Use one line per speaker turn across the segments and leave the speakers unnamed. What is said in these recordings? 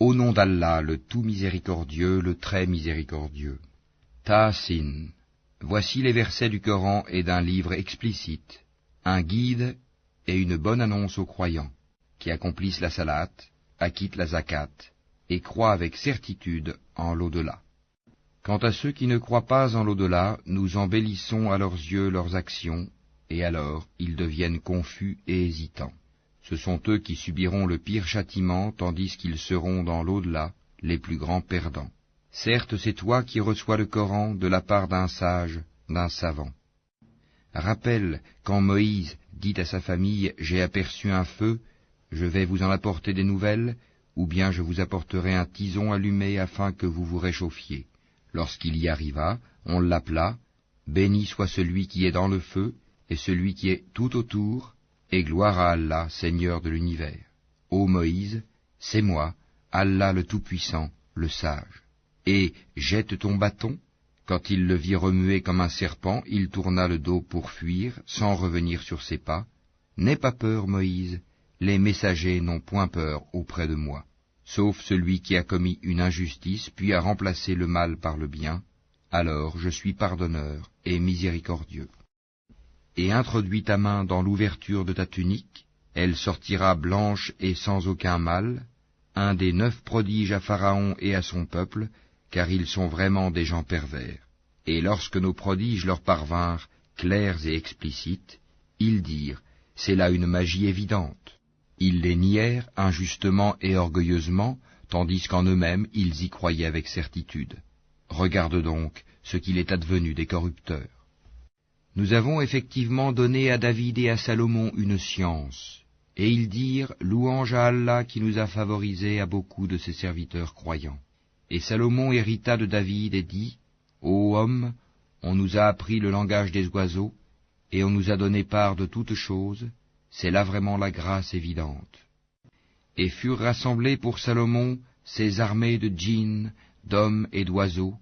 Au nom d'Allah, le tout miséricordieux, le très miséricordieux. Taasin. Voici les versets du Coran et d'un livre explicite, un guide et une bonne annonce aux croyants, qui accomplissent la salat, acquittent la zakat, et croient avec certitude en l'au-delà. Quant à ceux qui ne croient pas en l'au-delà, nous embellissons à leurs yeux leurs actions, et alors ils deviennent confus et hésitants. Ce sont eux qui subiront le pire châtiment, tandis qu'ils seront dans l'au-delà les plus grands perdants. Certes, c'est toi qui reçois le Coran de la part d'un sage, d'un savant. Rappelle, quand Moïse dit à sa famille « J'ai aperçu un feu, je vais vous en apporter des nouvelles, ou bien je vous apporterai un tison allumé afin que vous vous réchauffiez. » Lorsqu'il y arriva, on l'appela « Béni soit celui qui est dans le feu, et celui qui est tout autour, et gloire à Allah, Seigneur de l'univers. Ô Moïse, c'est moi, Allah le Tout-Puissant, le Sage. Et jette ton bâton. » Quand il le vit remuer comme un serpent, il tourna le dos pour fuir, sans revenir sur ses pas. « N'aie pas peur, Moïse, les messagers n'ont point peur auprès de moi. Sauf celui qui a commis une injustice, puis a remplacé le mal par le bien, alors je suis pardonneur et miséricordieux. Et introduis ta main dans l'ouverture de ta tunique, elle sortira blanche et sans aucun mal, un des 9 prodiges à Pharaon et à son peuple, car ils sont vraiment des gens pervers. Et lorsque nos prodiges leur parvinrent, clairs et explicites, ils dirent, c'est là une magie évidente. Ils les nièrent injustement et orgueilleusement, tandis qu'en eux-mêmes ils y croyaient avec certitude. Regarde donc ce qu'il est advenu des corrupteurs. Nous avons effectivement donné à David et à Salomon une science, et ils dirent, louange à Allah qui nous a favorisés à beaucoup de ses serviteurs croyants. Et Salomon hérita de David et dit, ô homme, on nous a appris le langage des oiseaux, et on nous a donné part de toutes choses, c'est là vraiment la grâce évidente. Et furent rassemblés pour Salomon ces armées de djinns, d'hommes et d'oiseaux,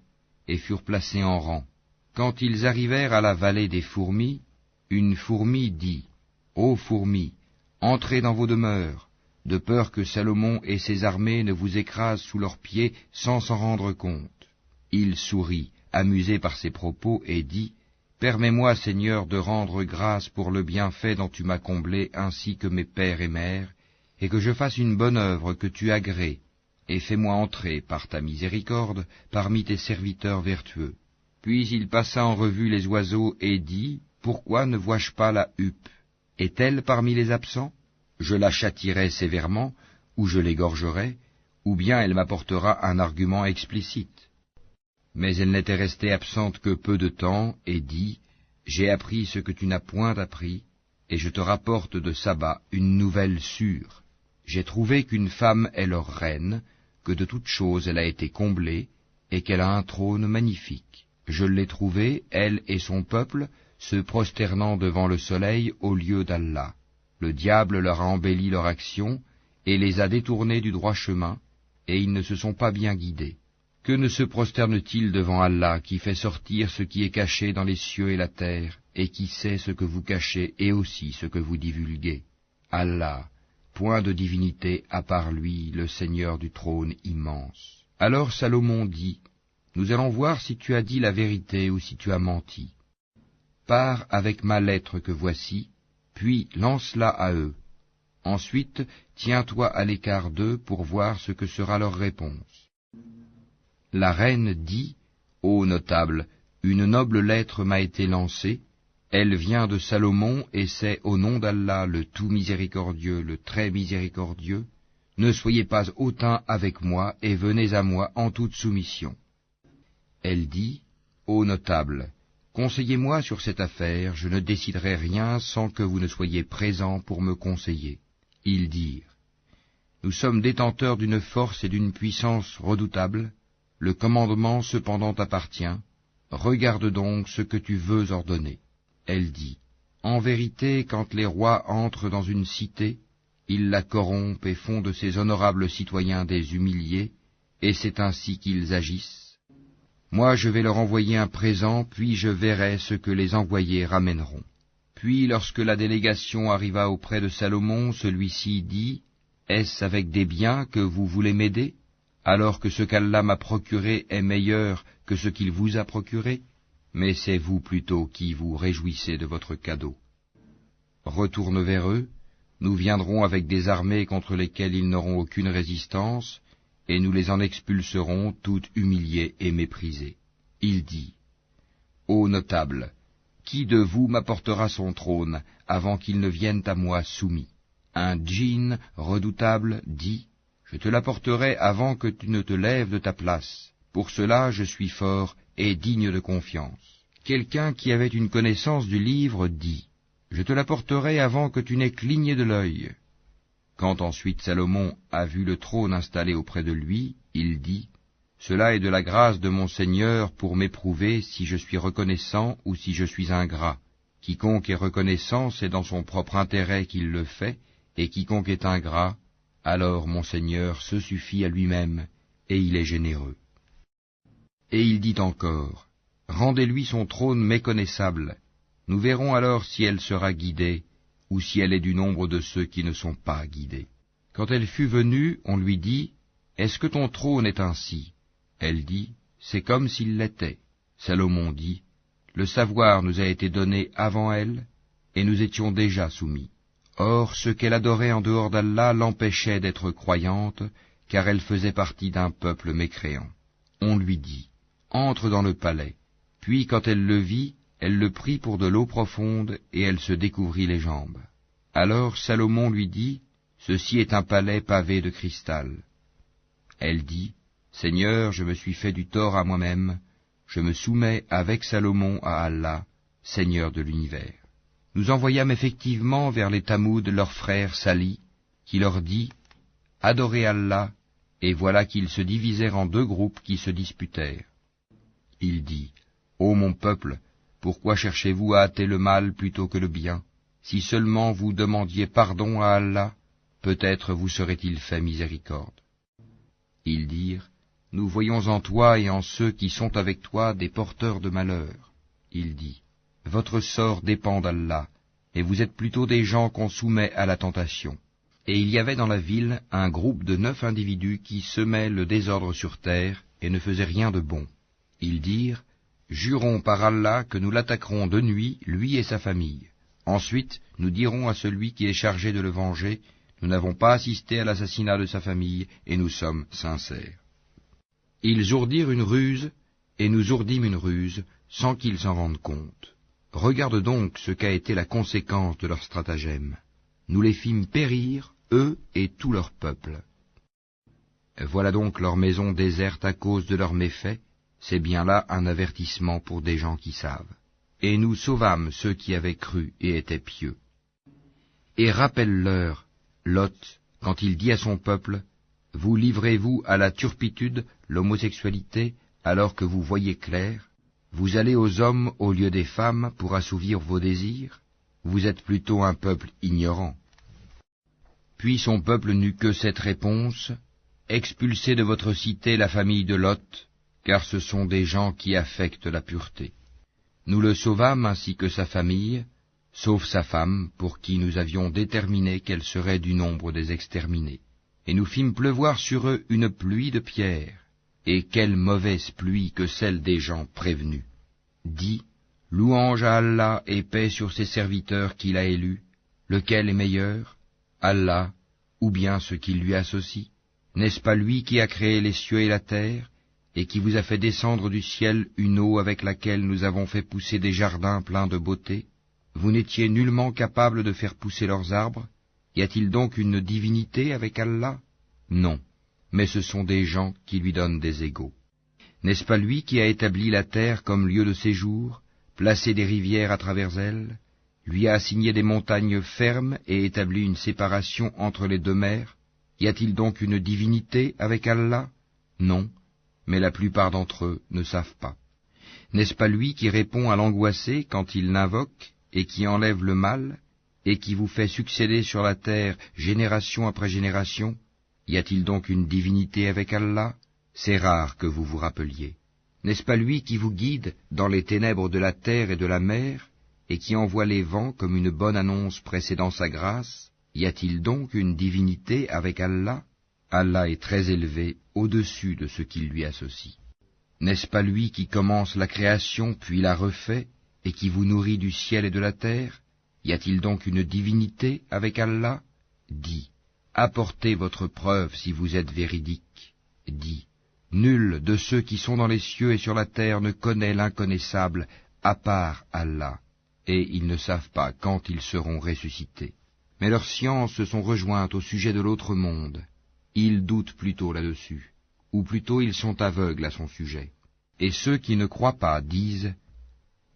et furent placés en rang. Quand ils arrivèrent à la vallée des fourmis, une fourmi dit, ô fourmis, entrez dans vos demeures, de peur que Salomon et ses armées ne vous écrasent sous leurs pieds sans s'en rendre compte. Il sourit, amusé par ses propos, et dit, permets-moi, Seigneur, de rendre grâce pour le bienfait dont tu m'as comblé ainsi que mes pères et mères, et que je fasse une bonne œuvre que tu agrées, et fais-moi entrer, par ta miséricorde, parmi tes serviteurs vertueux. Puis il passa en revue les oiseaux et dit, pourquoi ne vois-je pas la huppe? Est-elle parmi les absents? Je la châtierai sévèrement, ou je l'égorgerai, ou bien elle m'apportera un argument explicite. Mais elle n'était restée absente que peu de temps, et dit, j'ai appris ce que tu n'as point appris, et je te rapporte de Saba une nouvelle sûre. J'ai trouvé qu'une femme est leur reine, que de toutes choses elle a été comblée, et qu'elle a un trône magnifique. Je l'ai trouvée, elle et son peuple, se prosternant devant le soleil au lieu d'Allah. Le diable leur a embelli leur action, et les a détournés du droit chemin, et ils ne se sont pas bien guidés. Que ne se prosterne-t-il devant Allah, qui fait sortir ce qui est caché dans les cieux et la terre, et qui sait ce que vous cachez et aussi ce que vous divulguez? Allah, point de divinité à part lui, le Seigneur du trône immense. Alors Salomon dit, nous allons voir si tu as dit la vérité ou si tu as menti. Pars avec ma lettre que voici, puis lance-la à eux. Ensuite, tiens-toi à l'écart d'eux pour voir ce que sera leur réponse. La reine dit, ô notable, une noble lettre m'a été lancée, elle vient de Salomon et c'est au nom d'Allah le tout miséricordieux, le très miséricordieux, ne soyez pas hautains avec moi et venez à moi en toute soumission. Elle dit, ô notable, conseillez-moi sur cette affaire, je ne déciderai rien sans que vous ne soyez présents pour me conseiller. Ils dirent, nous sommes détenteurs d'une force et d'une puissance redoutables, le commandement cependant t'appartient, regarde donc ce que tu veux ordonner. Elle dit, en vérité, quand les rois entrent dans une cité, ils la corrompent et font de ses honorables citoyens des humiliés, et c'est ainsi qu'ils agissent. Moi je vais leur envoyer un présent, puis je verrai ce que les envoyés ramèneront. Puis lorsque la délégation arriva auprès de Salomon, celui-ci dit, est-ce avec des biens que vous voulez m'aider? alors que ce qu'Allah m'a procuré est meilleur que ce qu'il vous a procuré? Mais c'est vous plutôt qui vous réjouissez de votre cadeau. Retourne vers eux, nous viendrons avec des armées contre lesquelles ils n'auront aucune résistance, et nous les en expulserons toutes humiliées et méprisées. Il dit, Ô notables, qui de vous m'apportera son trône avant qu'il ne vienne à moi soumis? Un djinn redoutable dit, Je te l'apporterai avant que tu ne te lèves de ta place. Pour cela je suis fort et digne de confiance. Quelqu'un qui avait une connaissance du livre dit, Je te l'apporterai avant que tu n'aies cligné de l'œil. Quand ensuite Salomon a vu le trône installé auprès de lui, il dit, Cela est de la grâce de mon Seigneur pour m'éprouver si je suis reconnaissant ou si je suis ingrat. Quiconque est reconnaissant, c'est dans son propre intérêt qu'il le fait, et quiconque est ingrat, alors mon Seigneur se suffit à lui-même, et il est généreux. Et il dit encore, Rendez-lui son trône méconnaissable. Nous verrons alors si elle sera guidée, ou si elle est du nombre de ceux qui ne sont pas guidés. Quand elle fut venue, on lui dit, Est-ce que ton trône est ainsi? Elle dit, C'est comme s'il l'était. Salomon dit, Le savoir nous a été donné avant elle, et nous étions déjà soumis. Or, ce qu'elle adorait en dehors d'Allah l'empêchait d'être croyante, car elle faisait partie d'un peuple mécréant. On lui dit, Entre dans le palais. Puis, quand elle le vit, elle le prit pour de l'eau profonde, et elle se découvrit les jambes. Alors Salomon lui dit, Ceci est un palais pavé de cristal. Elle dit, Seigneur, je me suis fait du tort à moi-même, je me soumets avec Salomon à Allah, Seigneur de l'univers. Nous envoyâmes effectivement vers les Tamouds leur frère Sali, qui leur dit, Adorez Allah, et voilà qu'ils se divisèrent en deux groupes qui se disputèrent. Il dit, Ô mon peuple, pourquoi cherchez-vous à hâter le mal plutôt que le bien? Si seulement vous demandiez pardon à Allah, peut-être vous serait-il fait miséricorde. Ils dirent, Nous voyons en toi et en ceux qui sont avec toi des porteurs de malheur. Il dit, Votre sort dépend d'Allah, et vous êtes plutôt des gens qu'on soumet à la tentation. Et il y avait dans la ville un groupe de 9 individus qui semaient le désordre sur terre et ne faisaient rien de bon. Ils dirent, Jurons par Allah que nous l'attaquerons de nuit, lui et sa famille. Ensuite, nous dirons à celui qui est chargé de le venger, Nous n'avons pas assisté à l'assassinat de sa famille, et nous sommes sincères. Ils ourdirent une ruse, et nous ourdîmes une ruse, sans qu'ils s'en rendent compte. Regarde donc ce qu'a été la conséquence de leur stratagème. Nous les fîmes périr, eux et tout leur peuple. Voilà donc leur maison déserte à cause de leurs méfaits, c'est bien là un avertissement pour des gens qui savent. Et nous sauvâmes ceux qui avaient cru et étaient pieux. Et rappelle-leur, Lot, quand il dit à son peuple, Vous livrez-vous à la turpitude, l'homosexualité, alors que vous voyez clair? Vous allez aux hommes au lieu des femmes pour assouvir vos désirs? Vous êtes plutôt un peuple ignorant. Puis son peuple n'eut que cette réponse, Expulsez de votre cité la famille de Lot, car ce sont des gens qui affectent la pureté. Nous le sauvâmes ainsi que sa famille, sauf sa femme, pour qui nous avions déterminé qu'elle serait du nombre des exterminés. Et nous fîmes pleuvoir sur eux une pluie de pierres, et quelle mauvaise pluie que celle des gens prévenus. Dis, louange à Allah et paix sur ses serviteurs qu'il a élus, lequel est meilleur, Allah, ou bien ce qui lui associe? N'est-ce pas lui qui a créé les cieux et la terre, et qui vous a fait descendre du ciel une eau avec laquelle nous avons fait pousser des jardins pleins de beauté? Vous n'étiez nullement capable de faire pousser leurs arbres? Y a-t-il donc une divinité avec Allah? Non, mais ce sont des gens qui lui donnent des égaux. N'est-ce pas lui qui a établi la terre comme lieu de séjour, placé des rivières à travers elle, lui a assigné des montagnes fermes et établi une séparation entre les deux mers? Y a-t-il donc une divinité avec Allah? Non, mais la plupart d'entre eux ne savent pas. N'est-ce pas lui qui répond à l'angoissé quand il l'invoque, et qui enlève le mal, et qui vous fait succéder sur la terre génération après génération? Y a-t-il donc une divinité avec Allah? C'est rare que vous vous rappeliez. N'est-ce pas lui qui vous guide dans les ténèbres de la terre et de la mer, et qui envoie les vents comme une bonne annonce précédant sa grâce? Y a-t-il donc une divinité avec Allah? Allah est très élevé au-dessus de ce qu'il lui associe. N'est-ce pas lui qui commence la création puis la refait, et qui vous nourrit du ciel et de la terre? Y a-t-il donc une divinité avec Allah? Dis, apportez votre preuve si vous êtes véridique. Dis, nul de ceux qui sont dans les cieux et sur la terre ne connaît l'inconnaissable à part Allah, et ils ne savent pas quand ils seront ressuscités. Mais leurs sciences se sont rejointes au sujet de l'autre monde. Ils doutent plutôt là-dessus, ou plutôt ils sont aveugles à son sujet. Et ceux qui ne croient pas disent,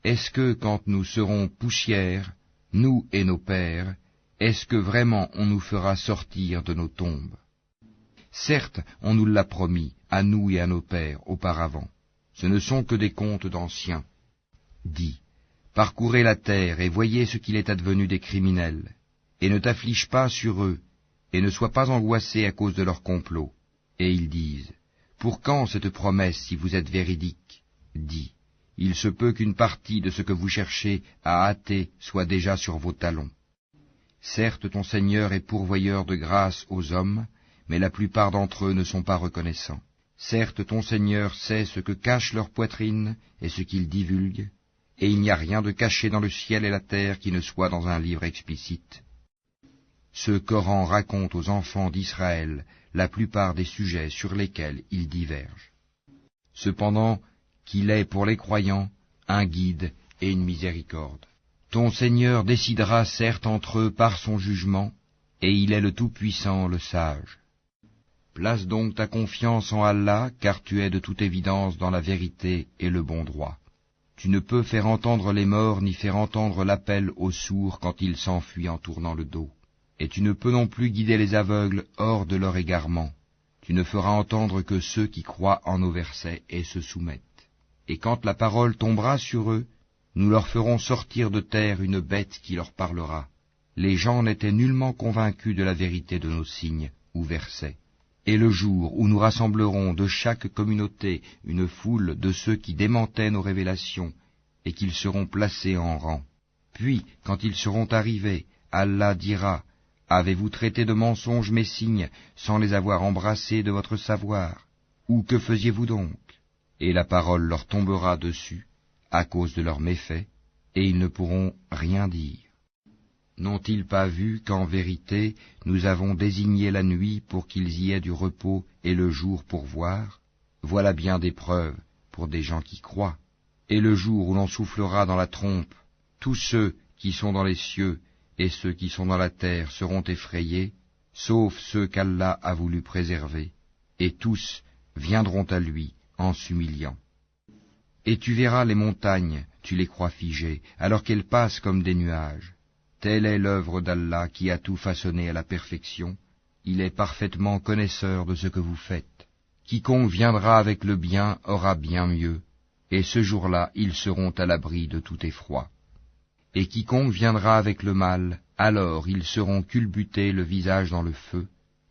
est-ce que quand nous serons poussière, nous et nos pères, est-ce que vraiment on nous fera sortir de nos tombes? Certes, on nous l'a promis, à nous et à nos pères, auparavant. Ce ne sont que des contes d'anciens. Dis, parcourez la terre et voyez ce qu'il est advenu des criminels, et ne t'afflige pas sur eux, et ne sois pas angoissé à cause de leur complot. Et ils disent, pour quand cette promesse si vous êtes véridique? Dis, il se peut qu'une partie de ce que vous cherchez à hâter soit déjà sur vos talons. Certes, ton Seigneur est pourvoyeur de grâce aux hommes, mais la plupart d'entre eux ne sont pas reconnaissants. Certes, ton Seigneur sait ce que cache leur poitrine et ce qu'ils divulguent, et il n'y a rien de caché dans le ciel et la terre qui ne soit dans un livre explicite. Ce Coran raconte aux enfants d'Israël la plupart des sujets sur lesquels ils divergent. Cependant, qu'il est pour les croyants un guide et une miséricorde. Ton Seigneur décidera certes entre eux par son jugement, et il est le Tout-Puissant, le Sage. Place donc ta confiance en Allah, car tu es de toute évidence dans la vérité et le bon droit. Tu ne peux faire entendre les morts ni faire entendre l'appel aux sourds quand ils s'enfuient en tournant le dos. Et tu ne peux non plus guider les aveugles hors de leur égarement. Tu ne feras entendre que ceux qui croient en nos versets et se soumettent. Et quand la parole tombera sur eux, nous leur ferons sortir de terre une bête qui leur parlera. Les gens n'étaient nullement convaincus de la vérité de nos signes ou versets. Et le jour où nous rassemblerons de chaque communauté une foule de ceux qui démentaient nos révélations, et qu'ils seront placés en rang. Puis, quand ils seront arrivés, Allah dira, avez-vous traité de mensonges mes signes, sans les avoir embrassés de votre savoir? Ou que faisiez-vous donc? Et la parole leur tombera dessus, à cause de leurs méfaits, et ils ne pourront rien dire. N'ont-ils pas vu qu'en vérité, nous avons désigné la nuit pour qu'ils y aient du repos et le jour pour voir? Voilà bien des preuves pour des gens qui croient. Et le jour où l'on soufflera dans la trompe, tous ceux qui sont dans les cieux et ceux qui sont dans la terre seront effrayés, sauf ceux qu'Allah a voulu préserver, et tous viendront à lui en s'humiliant. Et tu verras les montagnes, tu les crois figées, alors qu'elles passent comme des nuages. Telle est l'œuvre d'Allah qui a tout façonné à la perfection. Il est parfaitement connaisseur de ce que vous faites. Quiconque viendra avec le bien aura bien mieux, et ce jour-là ils seront à l'abri de tout effroi. Et quiconque viendra avec le mal, alors ils seront culbutés le visage dans le feu.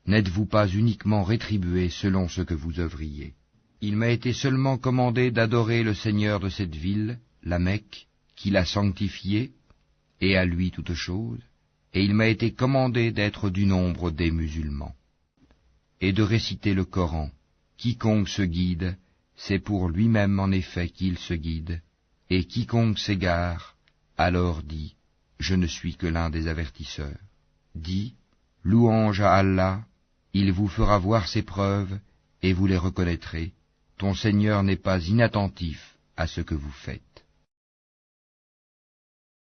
N'êtes-vous pas uniquement rétribués selon ce que vous œuvriez? Il m'a été seulement commandé d'adorer le Seigneur de cette ville, la Mecque, qui l'a sanctifiée, et à lui toute chose, et il m'a été commandé d'être du nombre des musulmans, et de réciter le Coran. Quiconque se guide, c'est pour lui-même en effet qu'il se guide, et quiconque s'égare, alors dit, je ne suis que l'un des avertisseurs. Dis, louange à Allah, il vous fera voir ses preuves, et vous les reconnaîtrez. Ton Seigneur n'est pas inattentif à ce que vous faites.